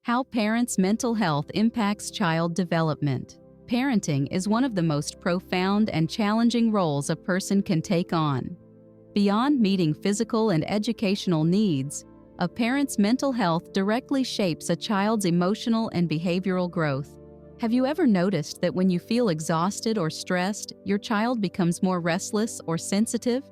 How parents' mental health impacts child development. Parenting is one of the most profound and challenging roles a person can take on. Beyond meeting physical and educational needs, a parent's mental health directly shapes a child's emotional and behavioral growth. Have you ever noticed that when you feel exhausted or stressed, your child becomes more restless or sensitive?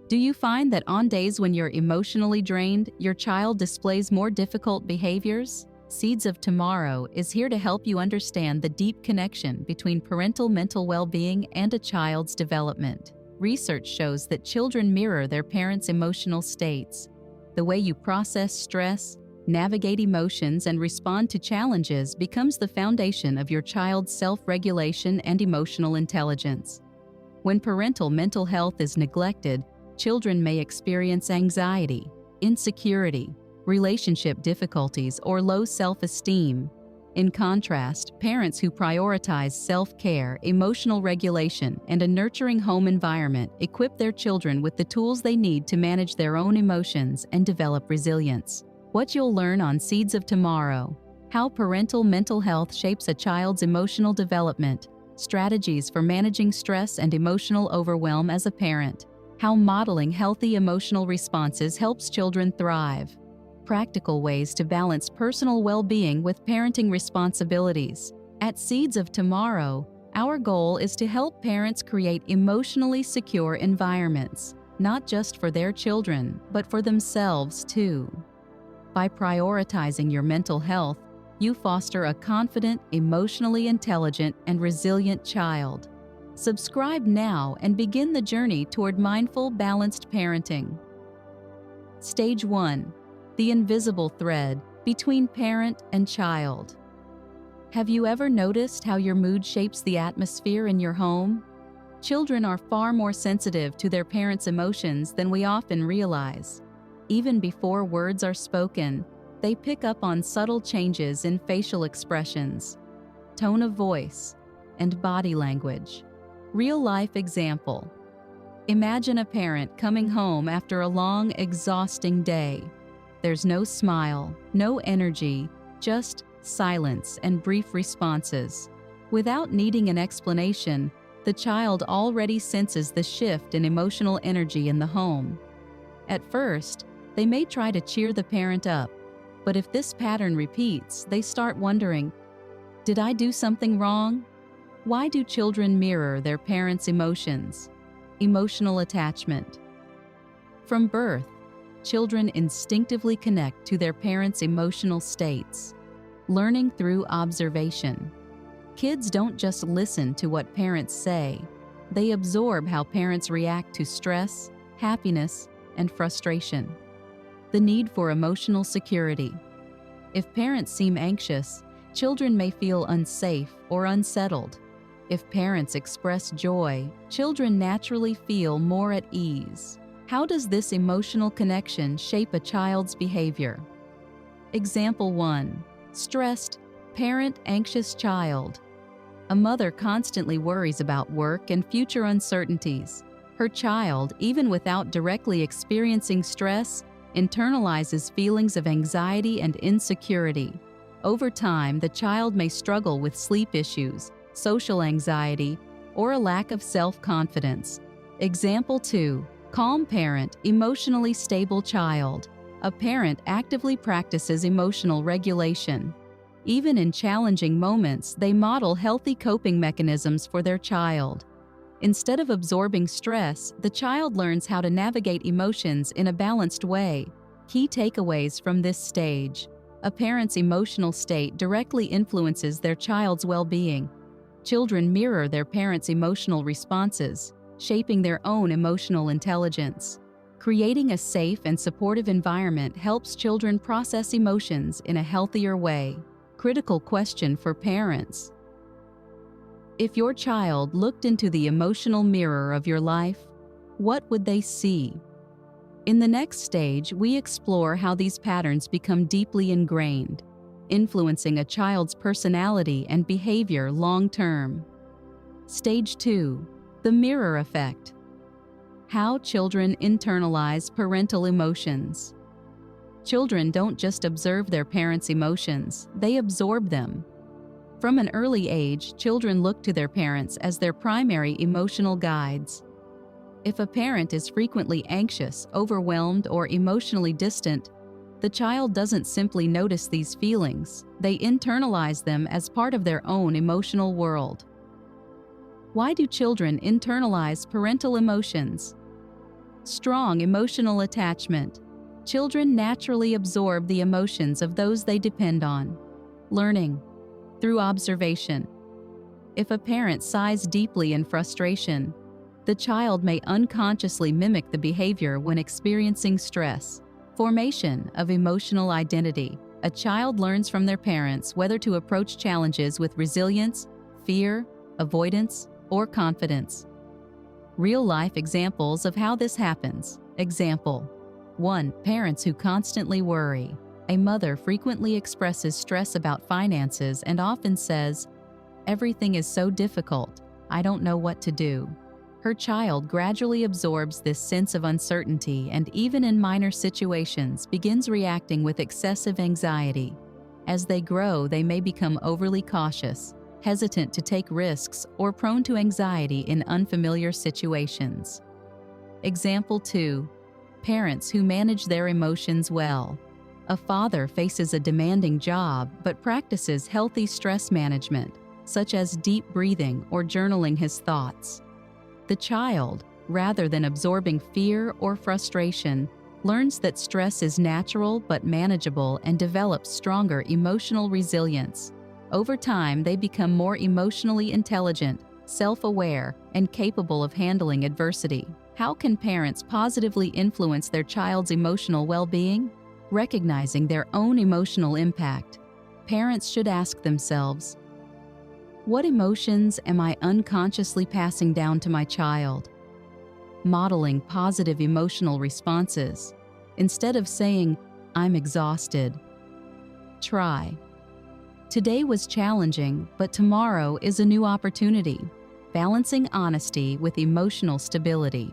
Do you find that on days when you're emotionally drained, your child displays more difficult behaviors? Seeds of Tomorrow is here to help you understand the deep connection between parental mental well-being and a child's development. Research shows that children mirror their parents' emotional states. The way you process stress, navigate emotions, and respond to challenges becomes the foundation of your child's self-regulation and emotional intelligence. When parental mental health is neglected, children may experience anxiety, insecurity, relationship difficulties, or low self-esteem. In contrast, parents who prioritize self-care, emotional regulation, and a nurturing home environment equip their children with the tools they need to manage their own emotions and develop resilience. What you'll learn on Seeds of Tomorrow: how parental mental health shapes a child's emotional development, strategies for managing stress and emotional overwhelm as a parent, how modeling healthy emotional responses helps children thrive, practical ways to balance personal well-being with parenting responsibilities. At Seeds of Tomorrow, our goal is to help parents create emotionally secure environments, not just for their children, but for themselves too. By prioritizing your mental health, you foster a confident, emotionally intelligent, and resilient child. Subscribe now and begin the journey toward mindful, balanced parenting. Stage 1. The invisible thread between parent and child. Have you ever noticed how your mood shapes the atmosphere in your home? Children are far more sensitive to their parents' emotions than we often realize. Even before words are spoken, they pick up on subtle changes in facial expressions, tone of voice, and body language. Real-life example. Imagine a parent coming home after a long, exhausting day. There's no smile, no energy, just silence and brief responses. Without needing an explanation, the child already senses the shift in emotional energy in the home. At first, they may try to cheer the parent up, but if this pattern repeats, they start wondering, did I do something wrong? Why do children mirror their parents' emotions? Emotional attachment. From birth, children instinctively connect to their parents' emotional states, learning through observation. Kids don't just listen to what parents say, they absorb how parents react to stress, happiness, and frustration. The need for emotional security. If parents seem anxious, children may feel unsafe or unsettled. If parents express joy, children naturally feel more at ease. How does this emotional connection shape a child's behavior? Example 1. Stressed, parent, anxious child. A mother constantly worries about work and future uncertainties. Her child, even without directly experiencing stress, internalizes feelings of anxiety and insecurity. Over time, the child may struggle with sleep issues, social anxiety, or a lack of self-confidence. Example 2. Calm parent, emotionally stable child. A parent actively practices emotional regulation. Even in challenging moments, they model healthy coping mechanisms for their child. Instead of absorbing stress, the child learns how to navigate emotions in a balanced way. Key takeaways from this stage. A parent's emotional state directly influences their child's well-being. Children mirror their parents' emotional responses, shaping their own emotional intelligence. Creating a safe and supportive environment helps children process emotions in a healthier way. Critical question for parents. If your child looked into the emotional mirror of your life, what would they see? In the next stage, we explore how these patterns become deeply ingrained, influencing a child's personality and behavior long-term. Stage 2. The mirror effect. How children internalize parental emotions. Children don't just observe their parents' emotions, they absorb them. From an early age, children look to their parents as their primary emotional guides. If a parent is frequently anxious, overwhelmed, or emotionally distant, the child doesn't simply notice these feelings, they internalize them as part of their own emotional world. Why do children internalize parental emotions? Strong emotional attachment. Children naturally absorb the emotions of those they depend on. Learning. Through observation. If a parent sighs deeply in frustration, the child may unconsciously mimic the behavior when experiencing stress. Formation of emotional identity. A child learns from their parents whether to approach challenges with resilience, fear, avoidance, or confidence. Real-life examples of how this happens. Example 1. Parents who constantly worry. A mother frequently expresses stress about finances and often says, "Everything is so difficult, I don't know what to do." Her child gradually absorbs this sense of uncertainty and even in minor situations begins reacting with excessive anxiety. As they grow, they may become overly cautious, hesitant to take risks, or prone to anxiety in unfamiliar situations. Example 2. Parents who manage their emotions well. A father faces a demanding job but practices healthy stress management, such as deep breathing or journaling his thoughts. The child, rather than absorbing fear or frustration, learns that stress is natural but manageable and develops stronger emotional resilience. Over time, they become more emotionally intelligent, self-aware, and capable of handling adversity. How can parents positively influence their child's emotional well-being? Recognizing their own emotional impact, parents should ask themselves, what emotions am I unconsciously passing down to my child? Modeling positive emotional responses. Instead of saying, "I'm exhausted," try, "Today was challenging, but tomorrow is a new opportunity." Balancing honesty with emotional stability.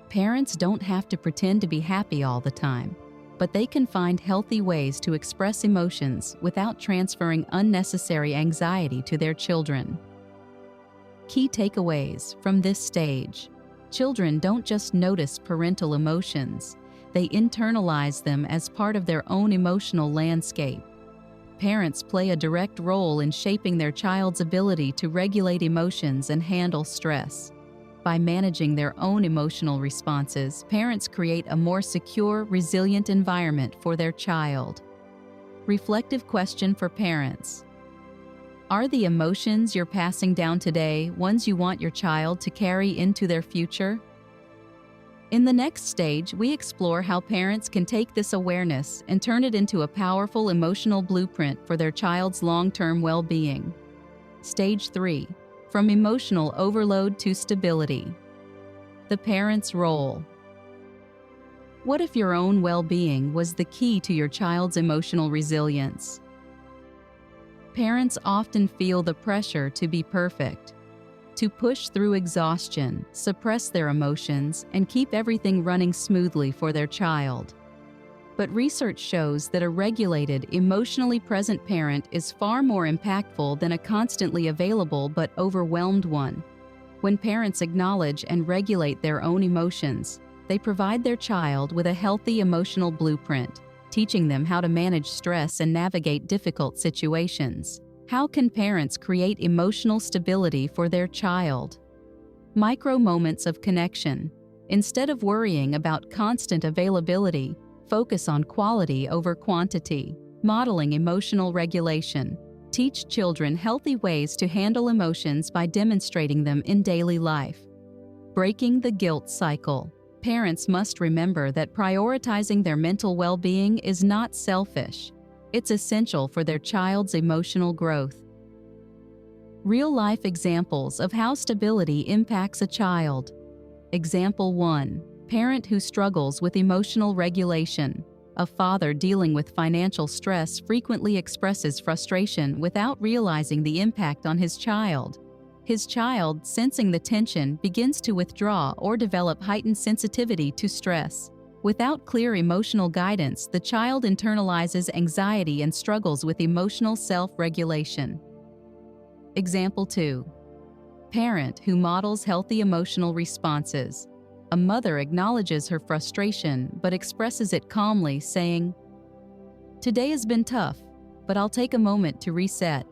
Parents don't have to pretend to be happy all the time, but they can find healthy ways to express emotions without transferring unnecessary anxiety to their children. Key takeaways from this stage. Children don't just notice parental emotions, they internalize them as part of their own emotional landscape. Parents play a direct role in shaping their child's ability to regulate emotions and handle stress. By managing their own emotional responses, parents create a more secure, resilient environment for their child. Reflective question for parents. Are the emotions you're passing down today ones you want your child to carry into their future? In the next stage, we explore how parents can take this awareness and turn it into a powerful emotional blueprint for their child's long-term well-being. Stage 3. From emotional overload to stability. The parent's role. What if your own well-being was the key to your child's emotional resilience? Parents often feel the pressure to be perfect, to push through exhaustion, suppress their emotions, and keep everything running smoothly for their child. But research shows that a regulated, emotionally present parent is far more impactful than a constantly available but overwhelmed one. When parents acknowledge and regulate their own emotions, they provide their child with a healthy emotional blueprint, teaching them how to manage stress and navigate difficult situations. How can parents create emotional stability for their child? Micro moments of connection. Instead of worrying about constant availability, focus on quality over quantity. Modeling emotional regulation. Teach children healthy ways to handle emotions by demonstrating them in daily life. Breaking the guilt cycle. Parents must remember that prioritizing their mental well-being is not selfish. It's essential for their child's emotional growth. Real-life examples of how stability impacts a child. Example 1. Parent who struggles with emotional regulation. A father dealing with financial stress frequently expresses frustration without realizing the impact on his child. His child, sensing the tension, begins to withdraw or develop heightened sensitivity to stress. Without clear emotional guidance, the child internalizes anxiety and struggles with emotional self-regulation. Example 2. Parent who models healthy emotional responses. A mother acknowledges her frustration but expresses it calmly, saying, "Today has been tough, but I'll take a moment to reset."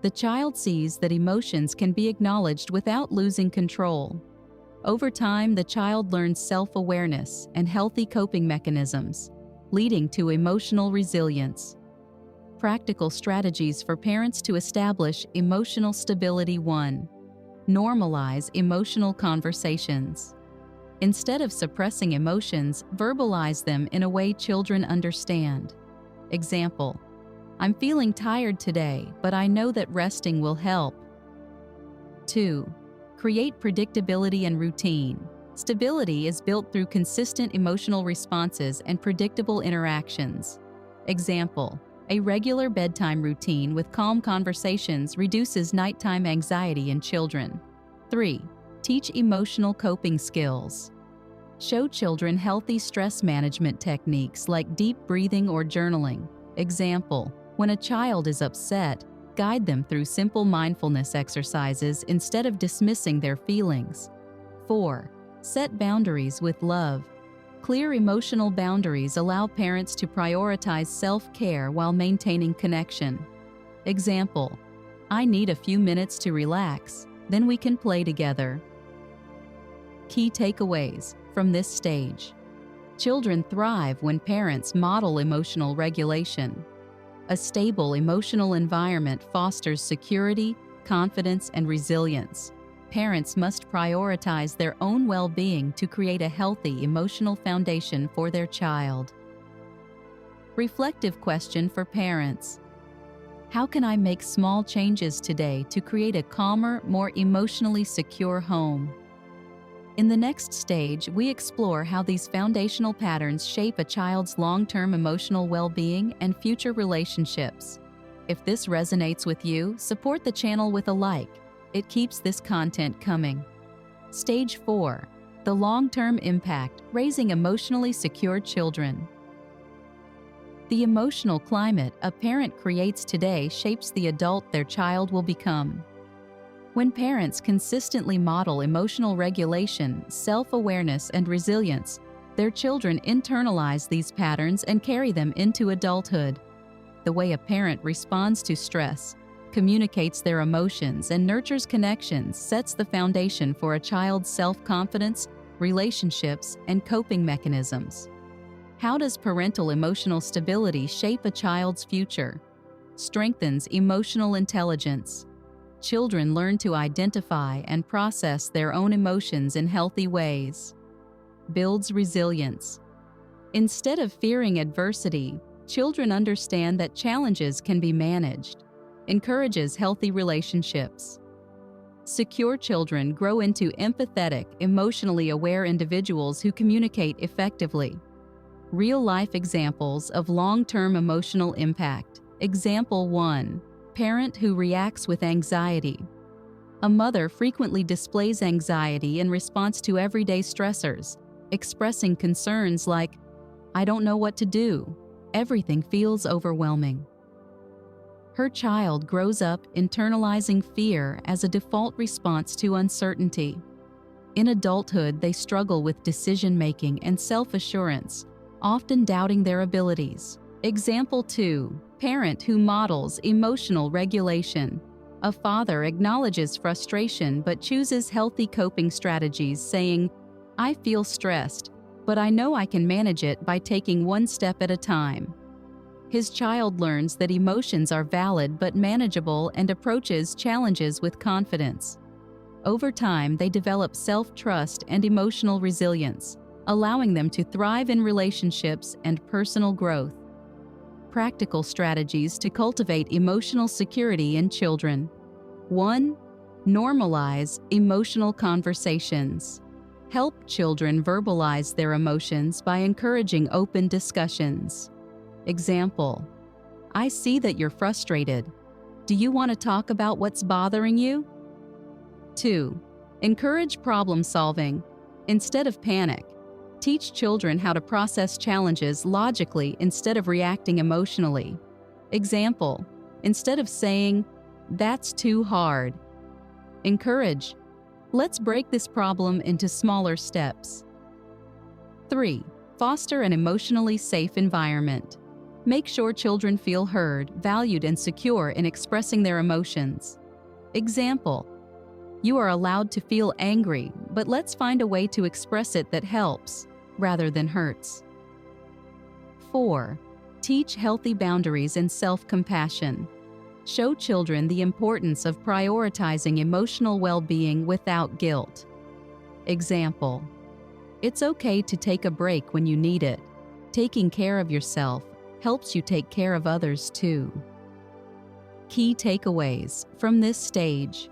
The child sees that emotions can be acknowledged without losing control. Over time, the child learns self-awareness and healthy coping mechanisms, leading to emotional resilience. Practical strategies for parents to establish emotional stability. 1. Normalize emotional conversations. Instead of suppressing emotions, verbalize them in a way children understand. Example: "I'm feeling tired today, but I know that resting will help." 2. Create predictability and routine. Stability is built through consistent emotional responses and predictable interactions. Example: a regular bedtime routine with calm conversations reduces nighttime anxiety in children. 3. Teach emotional coping skills. Show children healthy stress management techniques like deep breathing or journaling. Example: when a child is upset, guide them through simple mindfulness exercises instead of dismissing their feelings. 4. Set boundaries with love. Clear emotional boundaries allow parents to prioritize self-care while maintaining connection. Example: "I need a few minutes to relax, then we can play together." Key takeaways from this stage. Children thrive when parents model emotional regulation. A stable emotional environment fosters security, confidence, and resilience. Parents must prioritize their own well-being to create a healthy emotional foundation for their child. Reflective question for parents: how can I make small changes today to create a calmer, more emotionally secure home? In the next stage, we explore how these foundational patterns shape a child's long-term emotional well-being and future relationships. If this resonates with you, support the channel with a like. It keeps this content coming. Stage 4. The long-term impact: raising emotionally secure children. The emotional climate a parent creates today shapes the adult their child will become. When parents consistently model emotional regulation, self-awareness, and resilience, their children internalize these patterns and carry them into adulthood. The way a parent responds to stress, communicates their emotions, and nurtures connections sets the foundation for a child's self-confidence, relationships, and coping mechanisms. How does parental emotional stability shape a child's future? Strengthens emotional intelligence. Children learn to identify and process their own emotions in healthy ways. Builds resilience. Instead of fearing adversity, children understand that challenges can be managed. Encourages healthy relationships. Secure children grow into empathetic, emotionally aware individuals who communicate effectively. Real-life examples of long-term emotional impact. Example 1. Parent who reacts with anxiety. A mother frequently displays anxiety in response to everyday stressors, expressing concerns like, "I don't know what to do. Everything feels overwhelming." Her child grows up internalizing fear as a default response to uncertainty. In adulthood, they struggle with decision-making and self-assurance, often doubting their abilities. Example 2. Parent who models emotional regulation. A father acknowledges frustration but chooses healthy coping strategies, saying, "I feel stressed, but I know I can manage it by taking one step at a time." His child learns that emotions are valid but manageable and approaches challenges with confidence. Over time, they develop self-trust and emotional resilience, allowing them to thrive in relationships and personal growth. Practical strategies to cultivate emotional security in children. 1. Normalize emotional conversations. Help children verbalize their emotions by encouraging open discussions. Example: "I see that you're frustrated. Do you want to talk about what's bothering you?" 2. Encourage problem solving. Instead of panic, Teach children how to process challenges logically instead of reacting emotionally. Example, instead of saying, "That's too hard," encourage, "Let's break this problem into smaller steps." 3. Foster an emotionally safe environment. Make sure children feel heard, valued, and secure in expressing their emotions. Example, "You are allowed to feel angry, but let's find a way to express it that helps, rather than hurts." 4. Teach healthy boundaries and self-compassion. Show children the importance of prioritizing emotional well-being without guilt. Example, "It's okay to take a break when you need it. Taking care of yourself helps you take care of others too." Key takeaways from this stage.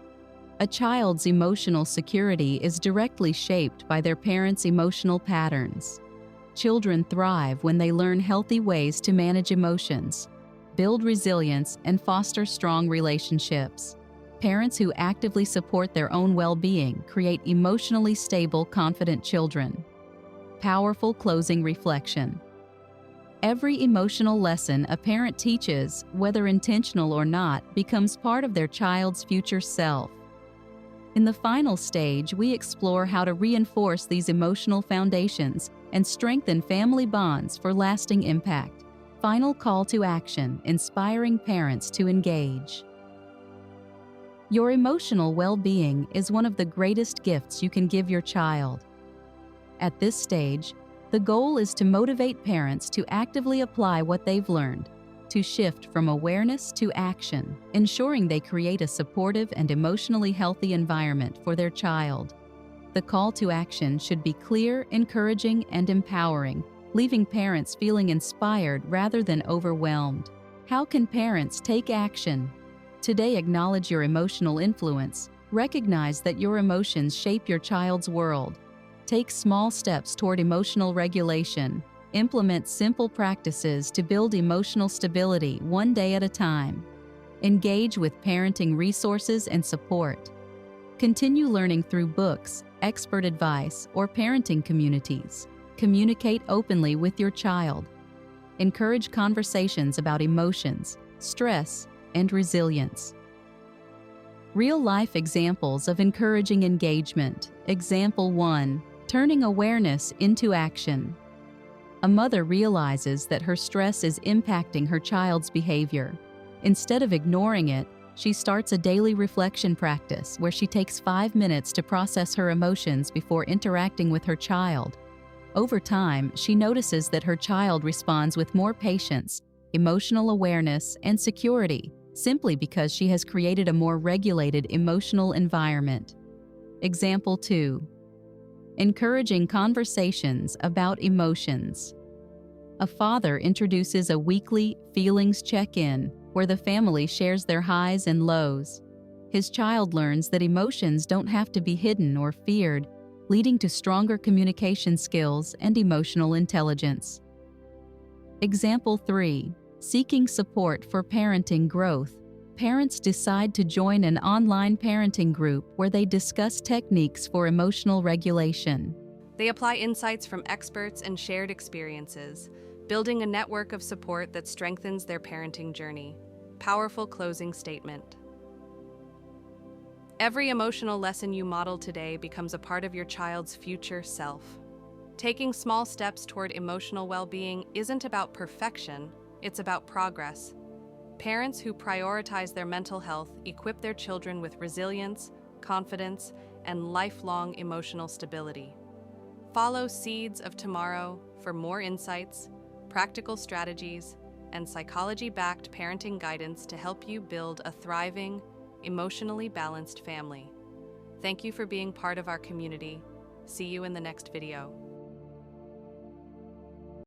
A child's emotional security is directly shaped by their parents' emotional patterns. Children thrive when they learn healthy ways to manage emotions, build resilience, and foster strong relationships. Parents who actively support their own well-being create emotionally stable, confident children. Powerful closing reflection. Every emotional lesson a parent teaches, whether intentional or not, becomes part of their child's future self. In the final stage, we explore how to reinforce these emotional foundations and strengthen family bonds for lasting impact. Final call to action, inspiring parents to engage. Your emotional well-being is one of the greatest gifts you can give your child. At this stage, the goal is to motivate parents to actively apply what they've learned, to shift from awareness to action, ensuring they create a supportive and emotionally healthy environment for their child. The call to action should be clear, encouraging, and empowering, leaving parents feeling inspired rather than overwhelmed. How can parents take action? Today, acknowledge your emotional influence. Recognize that your emotions shape your child's world. Take small steps toward emotional regulation. Implement simple practices to build emotional stability one day at a time. Engage with parenting resources and support. Continue learning through books, expert advice, or parenting communities. Communicate openly with your child. Encourage conversations about emotions, stress, and resilience. Real-life examples of encouraging engagement. Example 1. Turning awareness into action. A mother realizes that her stress is impacting her child's behavior. Instead of ignoring it, she starts a daily reflection practice where she takes 5 minutes to process her emotions before interacting with her child. Over time, she notices that her child responds with more patience, emotional awareness, and security, simply because she has created a more regulated emotional environment. Example 2. Encouraging conversations about emotions. A father introduces a weekly feelings check-in where the family shares their highs and lows. His child learns that emotions don't have to be hidden or feared, leading to stronger communication skills and emotional intelligence. Example 3. Seeking support for parenting growth. Parents decide to join an online parenting group where they discuss techniques for emotional regulation. They apply insights from experts and shared experiences, building a network of support that strengthens their parenting journey. Powerful closing statement. Every emotional lesson you model today becomes a part of your child's future self. Taking small steps toward emotional well-being isn't about perfection, it's about progress. Parents who prioritize their mental health equip their children with resilience, confidence, and lifelong emotional stability. Follow Seeds of Tomorrow for more insights, practical strategies, and psychology-backed parenting guidance to help you build a thriving, emotionally balanced family. Thank you for being part of our community. See you in the next video.